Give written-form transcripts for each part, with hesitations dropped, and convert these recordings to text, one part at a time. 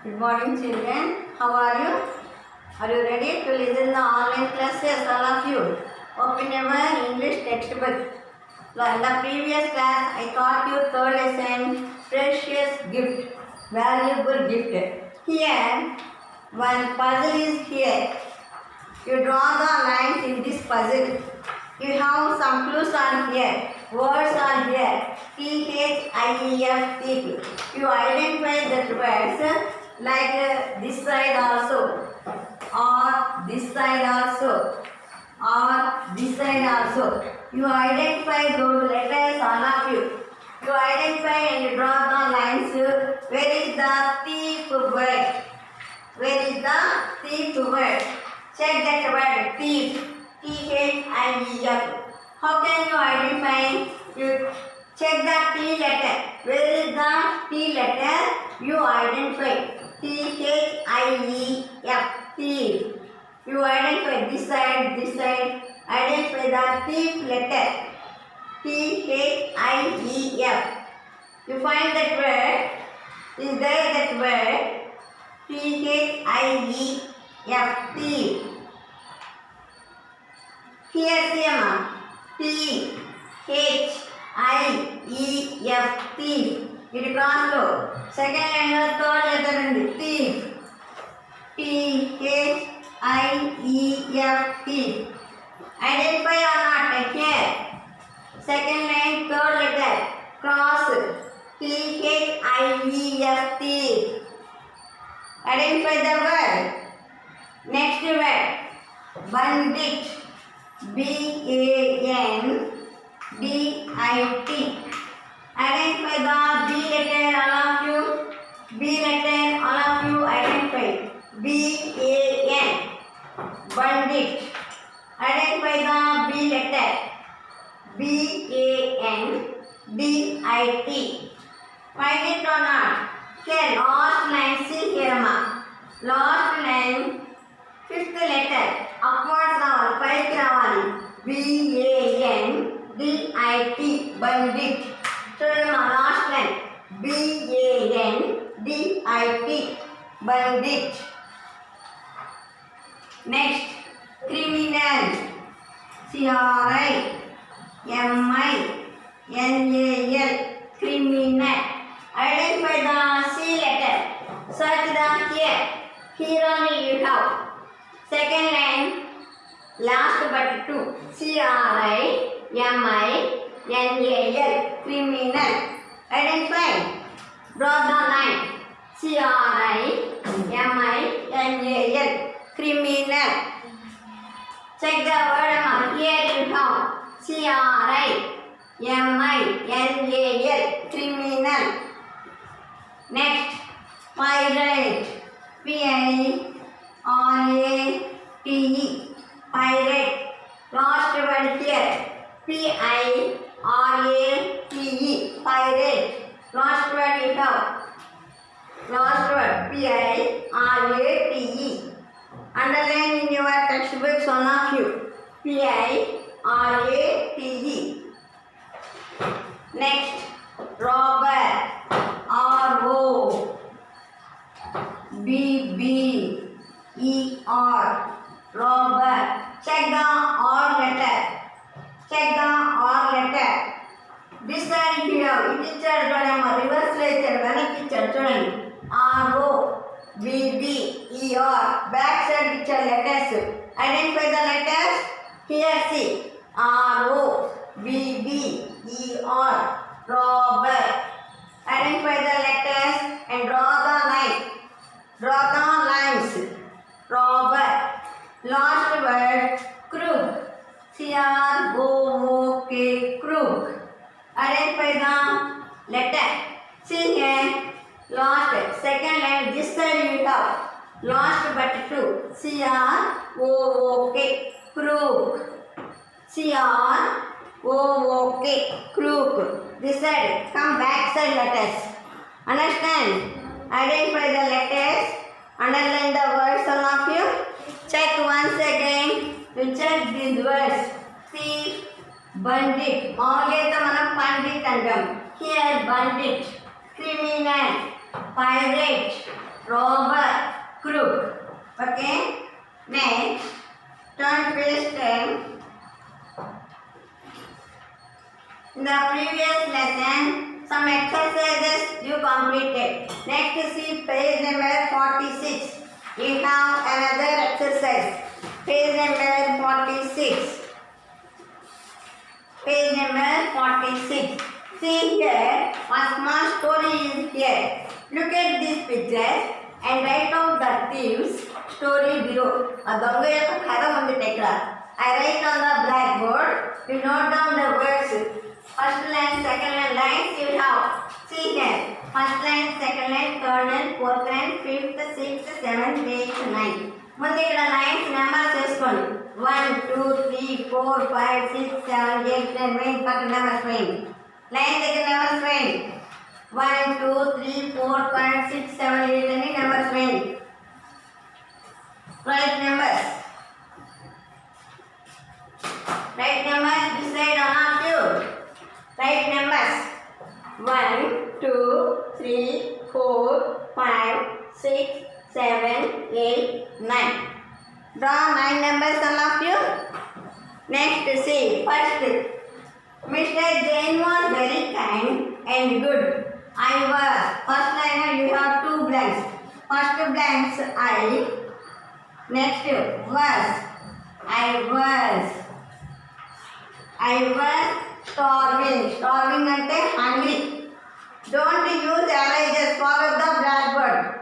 Good morning, children. How are you? Are you ready to listen the online classes, all of you? Open your English textbook. So in the previous class, I taught you third lesson, precious gift, valuable gift. Here, one puzzle is here. You draw the lines in this puzzle. You have some clues are here. Words are here. T-H-I-E-F, thief. You identify the words like this side also, or this side also, or this side also. You identify those letters, all of you. You identify and you draw the lines. Where is the thief word? Where is the thief word? Check that word, thief. T-H-I-E-F. How can you identify? You check the T letter. Where is the T letter? You identify. T-H-I-E-F. Thief. You identify this side. Identify the thief letter. T-H-I-E-F. You find that word. Is there that word? T-H-I-E-F. Thief. Here see T-H-I-E-F. Thief. It cross low. Second and third letter in the thief. T-H-I-E-F. Thief. Identify or not? Here. Second line, third letter. Cross. T-H-I-E-F. Thief. Identify the word. Next word. Bandit. B-A-N-D-I-T. Identify the B letter, all of you. B letter, all of you identify. B-A-N. Bandit. Identify the B letter. B-A-N-D-I-T. Find it or not? Here, last line, see here, ma. Last line, fifth letter. Upwards రావాలి, పైకి రావాలి. B-A-N-D-I-T. Bandit. చూడండి మా last line. B-A-N-D-I-T. Bandit. Next, criminal. C-R-I-M-I-N-A-L. Criminal. Identify the C letter. Search the here. Here only you have. Second line, last but two. C-R-I-M-I-N-A-L. Criminal. Identify. Draw the line. C-R-I-M-I-N-A-L. Criminal. Check the word among. Here you have C-R-I-M-I-N-A-L. Criminal. Next, pirate. P-I-R-A-T-E. Pirate. Last word here. P-I-R-A-T-E. Pirate. Last word you have. Last word. P-I-R-A-T-E. Underline in your textbooks, one of you. P-I-R-A-T-E. Next, robber. R-O-B-B-E-R. Robber. Check the R letter. Check the R letter. This side here. It is reverse letter. R-O-B-B-E-R. Back side picture letters. Identify the letters. Here see. R-O-B-B-E-R. Robber. Identify the letters and draw the line. Draw the lines. Robber. Last word, crook. C-R-O-O-K. Crook. Identify the letter. See here. Last, second line, this side you have. Last but two. C-R-O-O-K. Crook. C-R-O-O-K. Crook. This side, come back side letters. Understand? Identify the letters. Underline the words, all of you. Check once again. You check these words. Thief, bandit. Mauleta manam pandit andam. Here bandit. Criminal. Pirate. robber, crook. Okay. Next, turn page 10. In the previous lesson, some exercises you completed. Next, see page number 46. We have another exercise. Page number 46. Page number 46. See here, one small story is here. Look at this picture and write out the thieves story below. I write on the blackboard. You note down the words. First line, second line, lines you have. See here. First line, second line, third line, fourth line, fifth, sixth, seventh, eighth, ninth. ముందు ఇక్కడ lines number చేసుకోండి 1 2 3 4 5 6 7 8 10 9 పక్కన numbers వేయండి line దగ్గర numbers వేయండి 1 2 3 4 5 6 7 8 అని numbers వేయండి right numbers decide on off you right numbers 1 2 3 4 5 6 7 8 9. Draw 9 numbers, all of you. Next, see. First, Mr. Jain was very kind and good. I was. First line, you have 2 blanks. First blanks, I. Next, was. I was starving. Starving ante hungry. Don't use erasers. Follow the blackboard.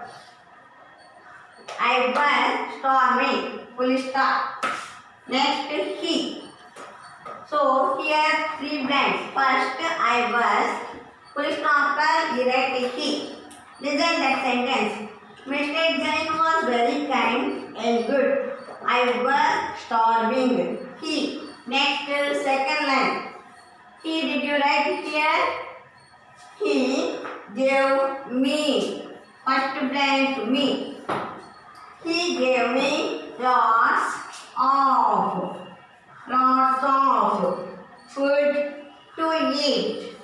I was storming, full stop. Next, he. So, here 3 blanks. First, I was, full stop, erect he. Listen that sentence. Mr. Jain was very kind and good. I was starving. He. Next, second line. He, did you write here? He gave me. First blank, me. He gave me lots of food to eat.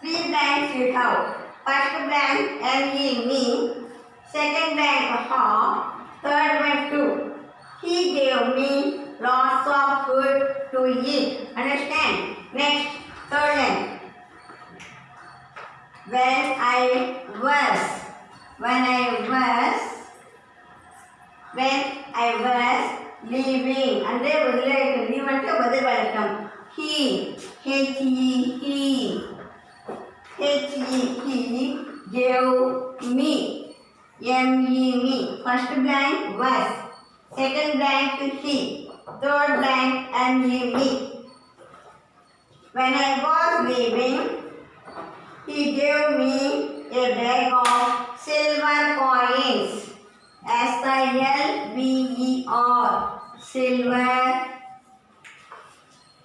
3 blanks you have. First blank me. Second blank half. Third one 2. He gave me lots of food to eat. Understand? Next, third line. When I was leaving అంటే వదిలేయటం leave అంటే వదిలిపెట్టడం he gave me me first blank was second blank he third blank me when I was leaving he gave me a bag of silver coins. SILVER. Silver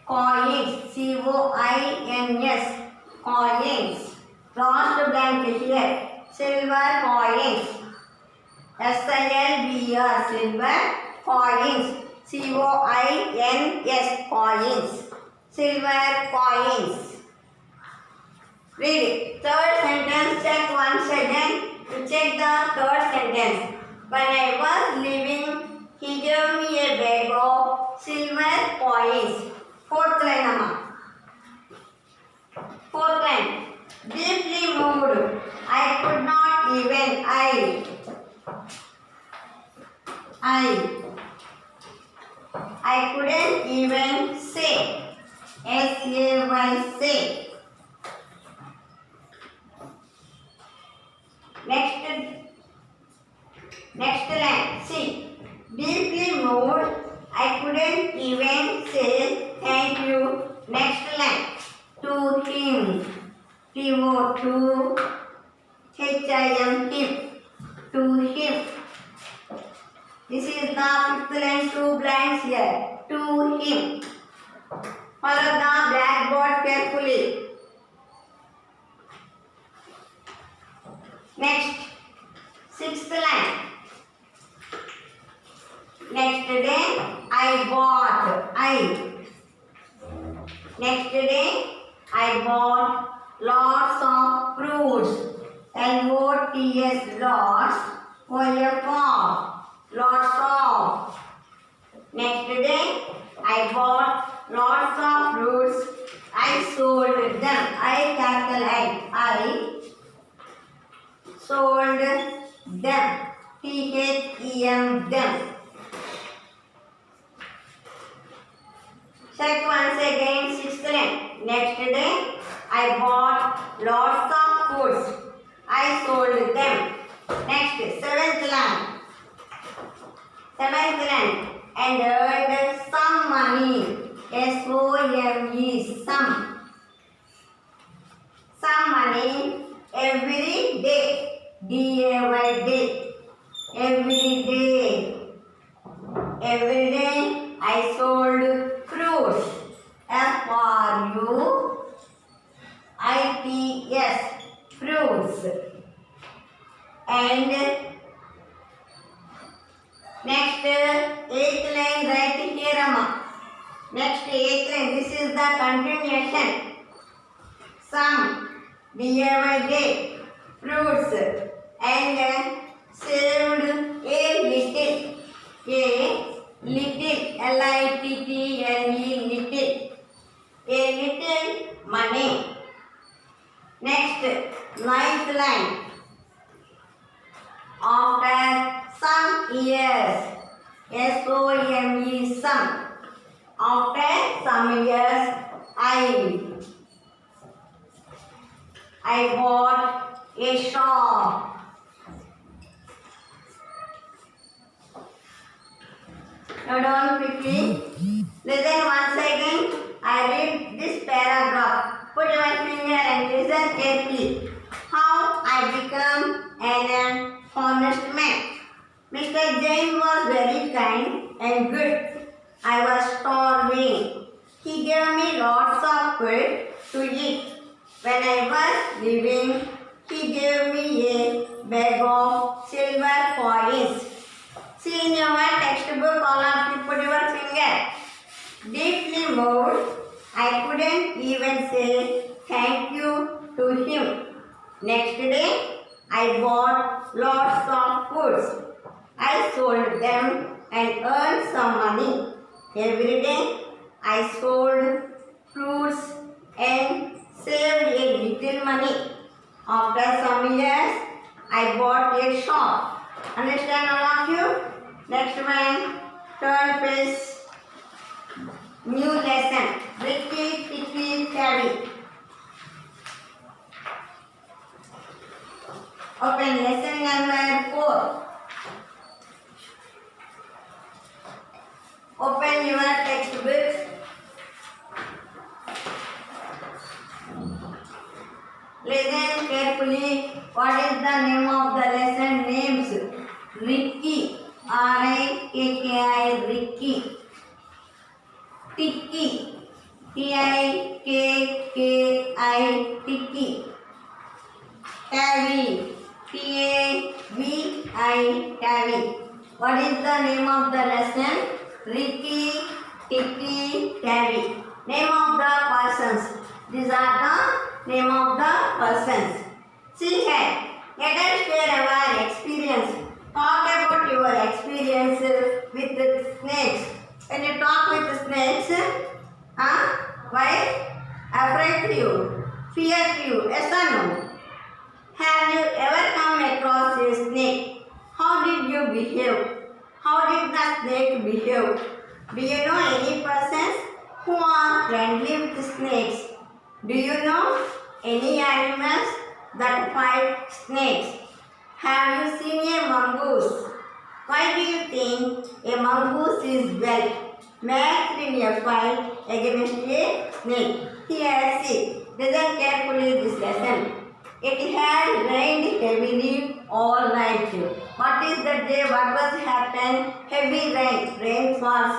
coins. COINS. Coins. Last blank here. Silver coins. SILVER. Silver coins. COINS. Coins. Silver coins. Read it. Third sentence, check once again. To check the third sentence. When I was leaving, he gave me a bag of silver coins. Fourth line, Amma. Fourth line. Deeply moved. I could not even. I couldn't even say. SAY say. Next line. See. Deeply moved. I couldn't even say thank you. Next line. To him. TO to HIM him. To him. This is the fifth line. 2 blanks here. To him. Follow the blackboard carefully. Next. Sixth line. Next day, I bought. Next day, I bought lots of fruits. LOTS. for a farm, lots of. Next day, I bought lots of fruits. I sold them. I capital I sold them. Them, them. Check once again, sixth line. Next day, I bought lots of foods. I sold them. Next, seventh line. And earned some money. S-O-M-E, some. Some money every day. D-A-Y, day. Every day. Every day I sold fruits. F-R-U-I-T-S, fruits. And next, eighth line, right here, Amma. Next, eighth line, this is the continuation. Some, D-A-Y, day, fruits. And saved a little. L-I-T-T-L-E, little. A little money. Next, ninth line. After some years, S-O-M-E, some. After some years, I bought a shop. Now down quickly. Listen once again. I read this paragraph. Put your finger and listen carefully. How I become an honest man. Mr. Jain was very kind and good. I was starving. He gave me lots of food to eat. When I was leaving, he gave me a bag of silver coins. See in your textbook, all of you put your finger. Deeply moved, I couldn't even say thank you to him. Next day, I bought lots of foods. I sold them and earned some money. Every day, I sold fruits and saved a little money. After some years, I bought a shop. Understand all of you? Next one, turn page, new lesson, Ricky, Ticky, Tabby. Open lesson number 4. Open your textbooks. Listen carefully. What is the name of the lesson? Names. Ricky. R-I-K-K-I, Ricky. Ticky. T-I-K-K-I, Ticky. Tabby. T-A-V-I, Tabby. What is the name of the lesson? Ricky, Ticky, Tabby. Name of the persons. These are the name of the persons. See here. Let us share our experience. Talk about your experience with the snakes. When you talk with snakes, why? Afraid you, fear you, yes or no? Have you ever come across a snake? How did you behave? How did the snake behave? Do you know any persons who are friendly with snakes? Do you know any animals that fight snakes? Have you seen a mongoose? Why do you think a mongoose is well matched in a fight against a snake? Here, see, listen carefully this lesson. It had rained heavily all night. What is the day? What was happened? Heavy rain. Rain falls.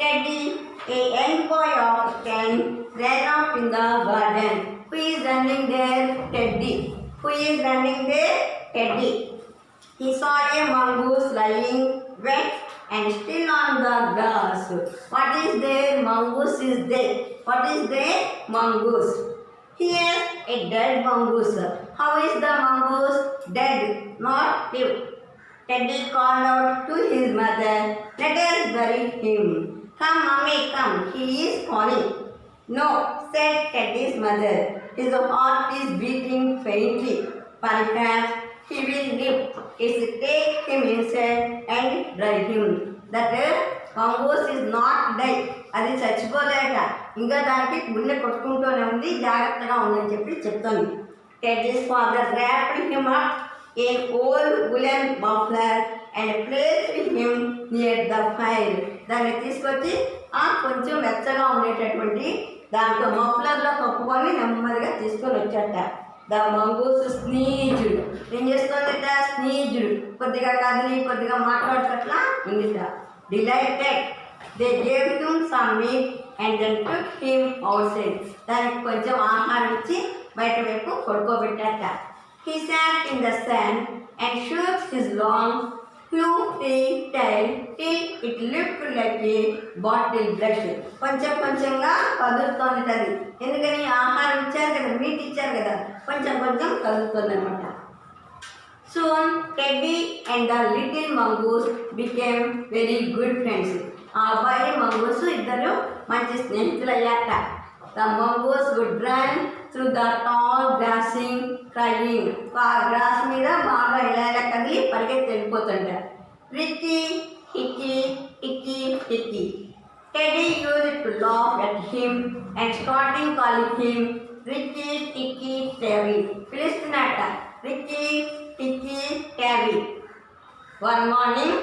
Teddy, a young boy of 10, ran out in the garden. Who is running there? Teddy. Who is running there? Teddy. He saw a mongoose lying wet and still on the grass. What is there? Mongoose is there. What is there? Mongoose. Here, a dead mongoose. How is the mongoose? Dead, not live. Teddy called out to his mother, "Let us bury him. Come, mummy, come. He is calling." "No," said Teddy's mother. "His heart is beating faintly. Perhaps he will live. It's take him inside and bury him. That mongoose is not dead." అది చచ్చిపోలేట, ఇంకా దానికి గుండె కొట్టుకుంటూనే ఉంది, జాగ్రత్తగా ఉందని చెప్తుంది. Teddy's father wrapped him up in old woolen muffler and placed him near the fire. దాన్ని తీసుకొచ్చి కొంచెం వెచ్చగా ఉండేటటువంటి దాంట్లో మఫ్లర్లో కప్పుకొని నెమ్మదిగా తీసుకొని వచ్చాట. ద మంగూస్ స్నీజుడు ఏం చేస్తుందిట? స్నీజుడు కొద్దిగా కదిలి కొద్దిగా మాట్లాడేటట్లా ఉందిట. Delighted they gave him some meat and then took him outside. దానికి కొంచెం ఆహారం ఇచ్చి బయట వైపు పడుకోబెట్టాట. He sat in the sand and shook his long, fluffy tail till it looked like a bottle brush. కొంచెం కొంచెంగా కదులుతోంది అది. ఎందుకని? ఆహారం ఇచ్చారు కదా, మీట్ ఇచ్చారు కదా, కొంచెం కొంచెం కదులుతుంది అనమాట. Soon Teddy and the little mongoose became very good friends. ఆ అబ్బాయి మంగూస్ ఇద్దరు మంచి స్నేహితులు అయ్యాట. The mongoose would run through the tall grassing, crying. ఆ గ్రాస్ మీద బాగా ఇలా కదిలి పరిగెత్తి వెళ్ళిపోతుంట. Ricky, Hickey, Hickey, Hickey. Teddy used to laugh at him and starting calling him Ricky, Ticky, Tabby. పిలుస్తున్నట్ట, Ricky, Ticky, Tabby. One morning,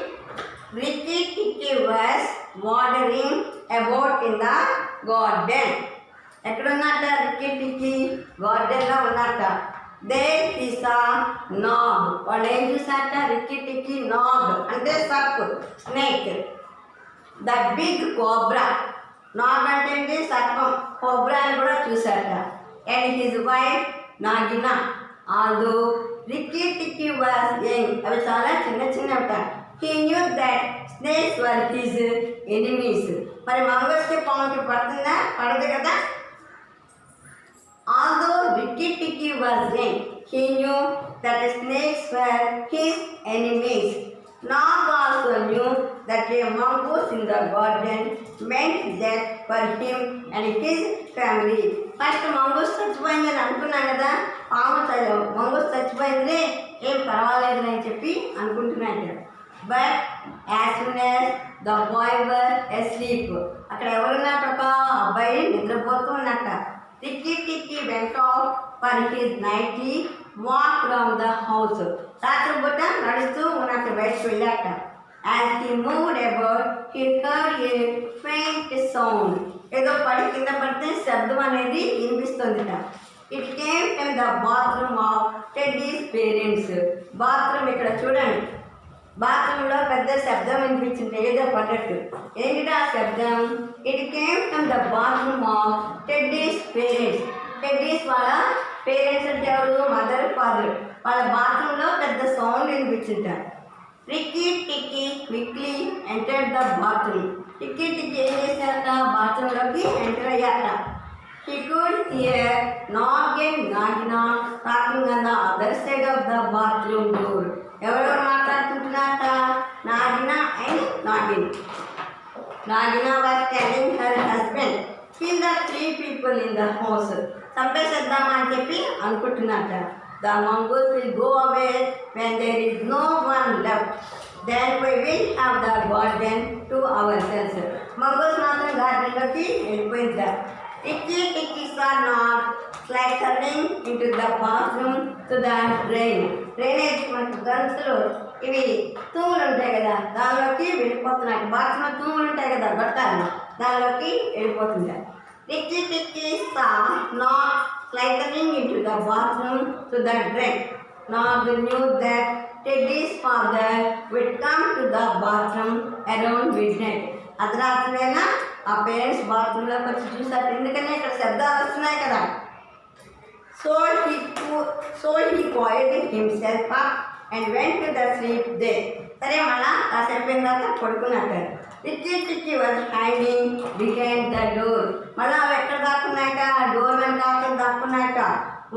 Ricky Ticky was wandering about in the garden. ఎక్కడున్నట్ట? రిక్కీ టిక్కీ గార్డెన్లో ఉన్నట్ట. They he saw nog. వాళ్ళు ఏం చూసాట? Ricky Tikki Nag అంటే సర్ప్, snake. The big cobra. Nag అంటే ఏంటి? సర్పం. కోబ్రా అని కూడా చూసాట. And his wife Nagaina. Although Rikki Tikki was young, అవి చాలా చిన్న చిన్నవిట. He knew that snakes were his enemies. మరి మంగోస్కి పాముకి పడుతుందా? పడదు కదా. Although Ricky Ticky was young, he knew that the snakes were his enemies. Nog also knew that a mongoose in the garden meant death for him and his family. First mongoose చచ్చిపోయిందని అనుకున్నాను కదా, mongoose చచ్చిపోయింది, ఏం పర్వాలేదు అని చెప్పి అనుకుంటున్నాడు. But as soon as the boy were asleep, అక్కడ ఎవరున్నట్టు? ఒక అబ్బాయి నిద్రపోతూ ఉన్నట్ట. Ricky Ticky went off for his nightly walk around the house. రాత్రిపూట నడుస్తూ ఉన్నట్టు బయటకు వెళ్ళాట. As he moved about, he heard a faint sound. ఏదో పడి కింద పడితే శబ్దం అనేది వినిపిస్తుందిట. It came from the bathroom of Teddy's parents. Bathroom ఇక్కడ చూడండి, బాత్రూంలో పెద్ద శబ్దం వినిపించింది, ఏదో పడ్డట్టు. ఏంటిది ఆ శబ్దం? It came from the bathroom of Teddy's parents. Teddy's వాళ్ళ పేరెంట్స్ అంటే ఎవరు? Mother, father. వాళ్ళ బాత్రూంలో పెద్ద సౌండ్ వినిపించింది. Rikki Tikki quickly entered the bathroom. Rikki Tikki ఏం చేశారట? బాత్రూంలోకి ఎంటర్ అయ్యారట. He could hear Nog and Nagina talking on the other side of the bathroom door. ఎవరెవరు మాట్లాడుకుంటున్నారట? Nagaina and Nagin. Nagaina was telling her husband, kill the 3 people in the house. చంపేసేద్దామా అని చెప్పి అనుకుంటున్నారట. The mongoose will go away when there is no one left. Then we will have the garden to ourselves. Mangoes మాత్రం గార్డెన్లోకి వెళ్ళిపోయింది. Ricky Tickies are not slithering into the bathroom to the drain. Drainage మనకు గంతులు, ఇవి తూములు ఉంటాయి కదా, దానిలోకి వెళ్ళిపోతున్నాయి. బాత్రూంలో తూములు ఉంటాయి కదా, గొట్టాలు, దానిలోకి వెళ్ళిపోతుంటాయి. Ricky Tickies are not slithering into the bathroom to the drain. Nog knew that Teddy's father would come to the bathroom around midnight. అర్ధరాత్రి వేళ ఆ పేరెంట్స్ బాత్రూంలోకి వచ్చి చూసారు, ఎందుకని ఇక్కడ శబ్దాలు వస్తున్నాయి కదా. So he coiled himself up and went to the sleep there. సరే, మళ్ళా కాసేపు తర్వాత పడుకున్నాక. Ricky Ticky was hiding behind the door. మళ్ళీ అవి ఎక్కడ దాక్కున్నాక? డోర్ వెనకాల దాక్కున్నాక.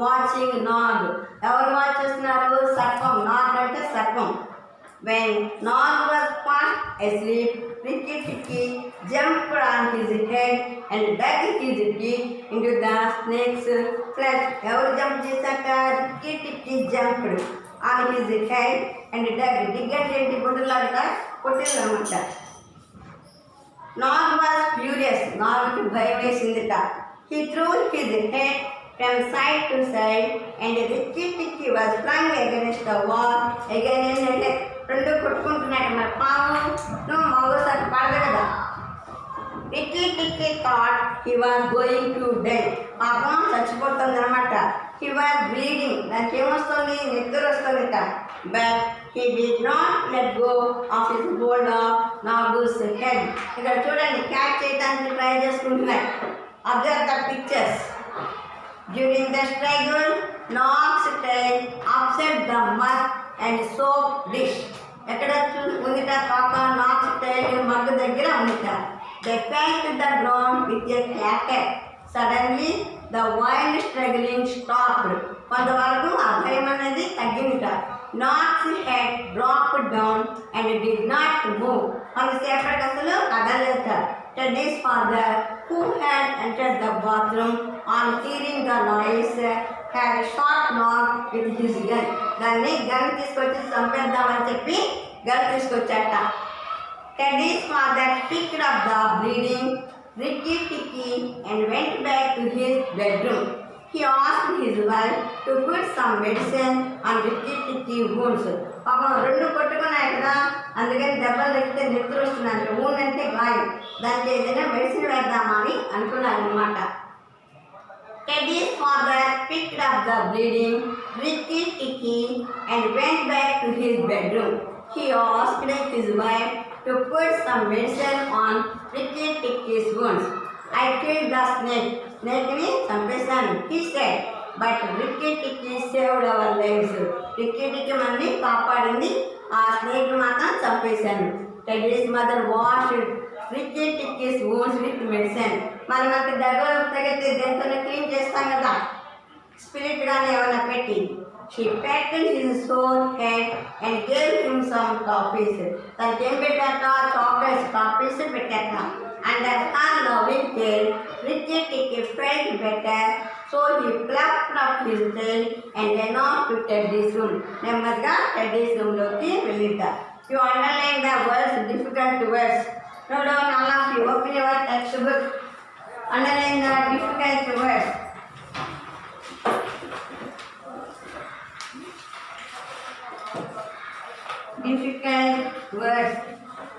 వాచింగ్ నాగ్. ఎవరు వాచ్ చేస్తున్నారు? సర్పం. నాగ్ అంటే సర్పం. When Nog was fast asleep, Rikki Tikki jumped on his head and dug his teeth into the snake's flesh. Ever jump chesaka? Rikki Tikki jumped on his head and dug. Dig and puttalaga puttilamata. Nog was furious. Nog bhayamesindita. He threw his head from side to side and Rikki Tikki was flung against the wall again and again. రెండు కొట్టుకుంటున్నాడు మరి పాము నువ్వు మగోసారి పడదు కదా. Tikki Tikki thought he was going to die. పాపం చచ్చిపోతుంది అనమాట. He was bleeding. దానికి ఏమొస్తుంది? నిద్ర వస్తుందిట. But he did not let go of his hold of Nag's head. ఇక్కడ చూడండి, క్యాచ్ చేయడానికి ట్రై చేసుకుంటున్నాడు. Observe the pictures. During the struggle Nag's tail upset the mug and soap dish. ఎక్కడ ఉందిట? పాప నాగ్స్ టైల్ మగ్ దగ్గర ఉందిట. They fell to the ground with a క్లాటర్. Suddenly the wild struggling stopped. కొంతవరకు ఆ భయం అనేది తగ్గిందిట. Nag's head drop down and did not move. కొంతసేపటికి అసలు కదలలేట. Teddy's father, who had entered the bathroom on hearing the noise, had shot Nog with his gun. దాన్ని gun తీసుకొచ్చి చంపేద్దామని చెప్పి gun తీసుకొచ్చాట. Teddy's father picked up the bleeding Rikki Tikki and went back to his bedroom. He asked his wife to put some medicine on Rikki Tikki wounds. పాపం రెండు కొట్టుకున్నాయి కదా, అందుకని దెబ్బలు తగ్గితే నిద్ర వస్తున్నాను. wound అంటే గాయం, దానికి ఏదైనా మెడిసిన్ వేద్దామని అనుకున్నాను అనమాట. Teddy's father picked up the bleeding Rikki Tikki and went back to his bedroom. He asked his wife to put some medicine on Rikki Tikki's wounds. I killed the snake. Snake ni చంపేశాను, he said. But Rikki Tikki saved our lives. Rikki Tikki మనల్ని కాపాడింది, ఆ snake మాత్రం చంపేశాను. Teddy's mother washed Rikki Tikki's wounds with medicine. మరి మనకి దగ్గర తగితే దేంతో clean చేస్తాం కదా, స్పిరిట్ కానీ ఏమైనా పెట్టి. She patted his sore head and gave him some toffees. తనకి ఏం పెట్టాక? చాక్లెట్స్, టాఫీస్ పెట్టాక. And her loving tail, Rikki Tikki felt better, so he plucked up his tail and went on to Teddy's room. నెమ్మదిగా Teddy's room లోకి వెళ్ళిట. You underline the words, difficult words. Note down all of you. Open your textbook. Underline the difficult words. Difficult words.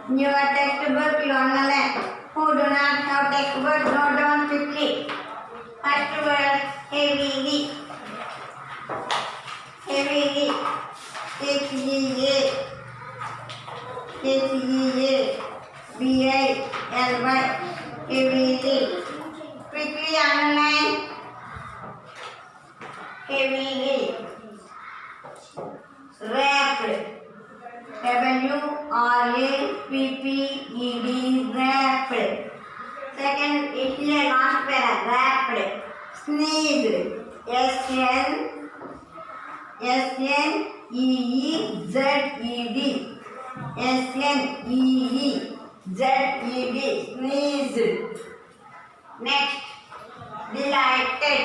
In your textbook, you underline. Who do not have textbook, note down quickly. First word, heavily. Heavily. H-E-A. H-E-A. B-I-L-Y. Heavily. Quickly underline. Heavily. Wrapped. W-R-A-P-P-E-D. Wrapped. Second, here last para. Wrapped. Sneezed. S-N-E-E-Z-E-D. S-N-E-E-Z-E-D. Sneezed. Next, delighted.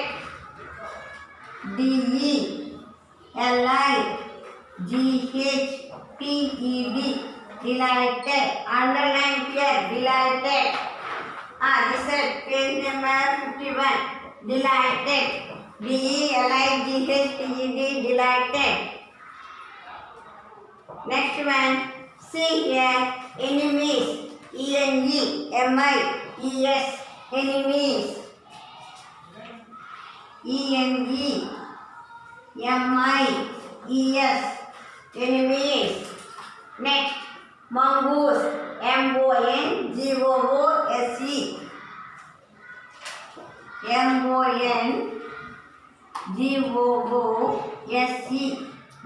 D-E-L-I-G-H-T-E-D. Delighted. Underline here. Delighted. This is page number 51. Delighted. D-E-L-I-G-H-T-E-D. Delighted. Next one. See here. Enemies. E-N-E-M-I-E-S. Enemies. E-N-E-M-I-E-S. Enemies. Next. Mongoose. M-O-N-G-O-O-S-E. M-O-N-G-O-O-S-E.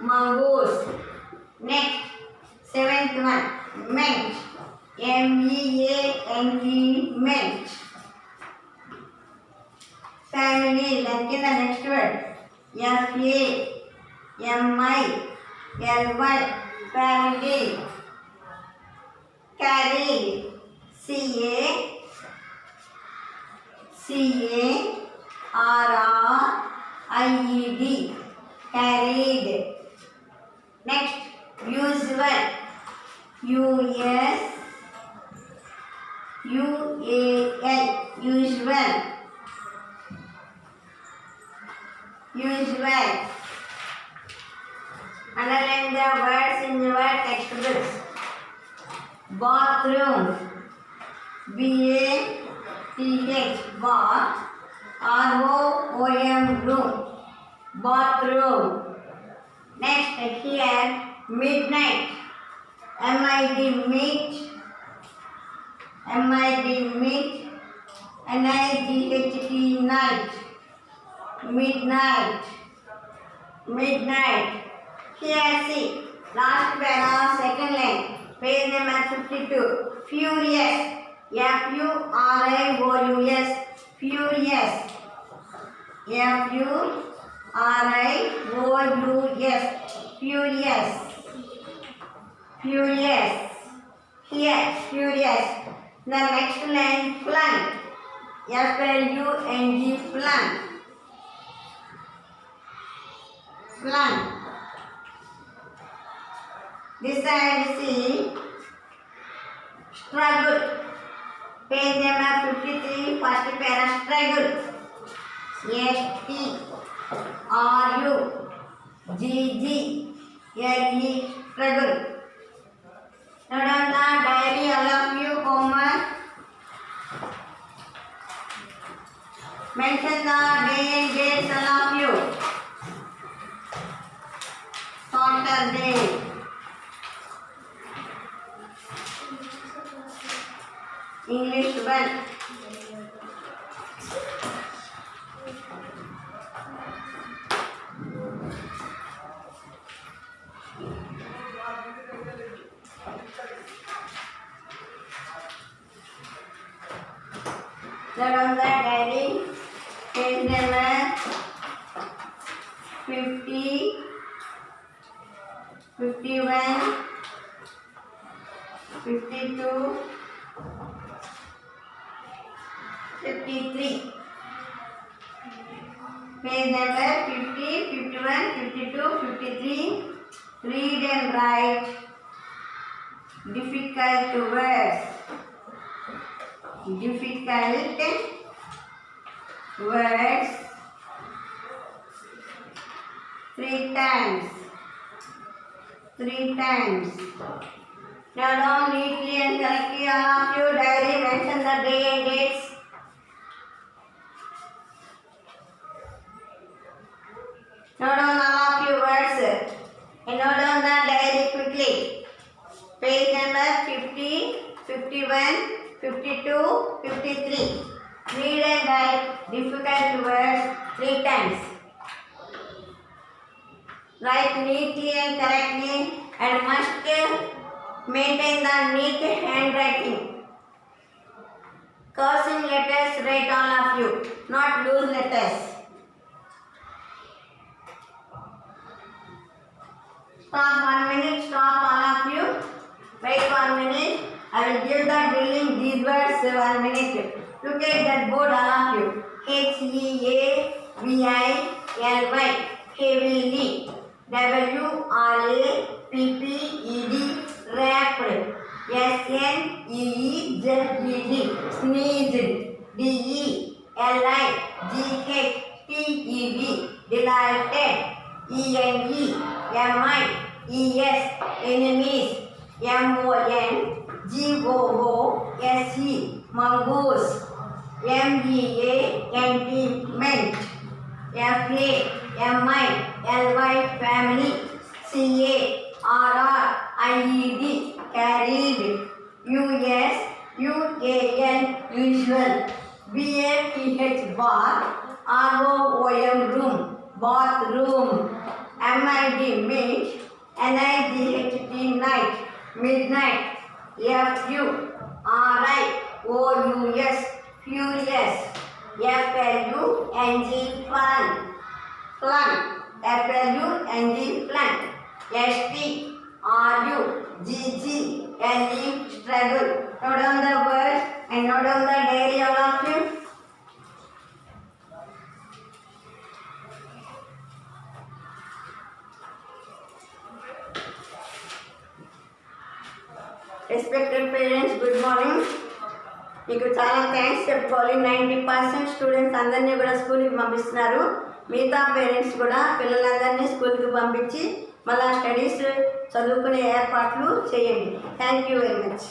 Mongoose. Next. Seventh one. Mensch. M-E-A-N-G. Mensch. Family. Like in the next word. F-A-M-I-L-Y. family, carried, C-A-R-R-I-E-D, carried. Next, usual, U-S-U-A-L, usual, usual. Underline the words in your textbooks. Bathroom, B-A-T-H, bath, R-O-O-M, room, bathroom. Next, here, midnight, M-I-D, meet, N-I-G-H-T, night, midnight, midnight. Here, see, last paragraph, second line, page number 52, furious, F-U-R-I-O-U-S, furious, F-U-R-I-O-U-S, furious, furious. Here, furious. The next line, flung, F-L-U-N-G, flung, flung. This side, see, struggle. Page number 53, first para, struggle. S-T-R-U-G-G-L-E, struggle. Now done the diary, all of you, homework. Mention the day and dates, all of you. Saturday, English 1. Now on the diary, page number 50, 51, 52, 53. Page number 50, 51, 52, 53. Read and write difficult words. Difficult words 3 times. 3 times. Now down neatly and correctly, all of you diary, mention the day and dates. Note down all of you words and note down the diary quickly. Page number 50, 51, 52, 53. Read and write difficult words 3 times. Write neatly and correctly and must maintain the neat handwriting. Cursing letters, write all of you, not loose letters. Stop 1 minute, stop all of you. Wait 1 minute. I will give the drilling these words 1 minute. Look at that board, all of you. H-E-A-V-I-L-Y, heavily. W-R-A-P-P-E-D, wrapped. S-N-E-E-Z-E-D, sneezed. D-E-L-I-G-H-T-E-D, delighted. E-N-E-M-I-E-S, enemies. M-O-N-G-O-O-S-E, mongoose. M-E-A-N-T, ment. F-A-M-I-L-Y, family. C-A-R-R-I-E-D, carried. U-S-U-A-L, usual. B-A-T-H, bath. R-O-O-M, room, bathroom. M-I-D, meet. N-I-G-H-T, night, midnight. F-U-R-I-O-U-S, furious. F-L-U-N-G, flung, flung. F-L-U-N-G, flung. S-T Are you? G-G-L-E, struggle. Note down the words and note down the diary, all of you. Respected parents, good morning. మీకు చాలా thanks చెప్పుకోవాలి. 90% students అందరినీ కూడా స్కూల్కి పంపిస్తున్నారు. మిగతా parents కూడా పిల్లలందరినీ స్కూల్కి పంపించి మళ్ళీ స్టడీస్ చదువుకునే ఏర్పాట్లు చేయండి. Thank you very much.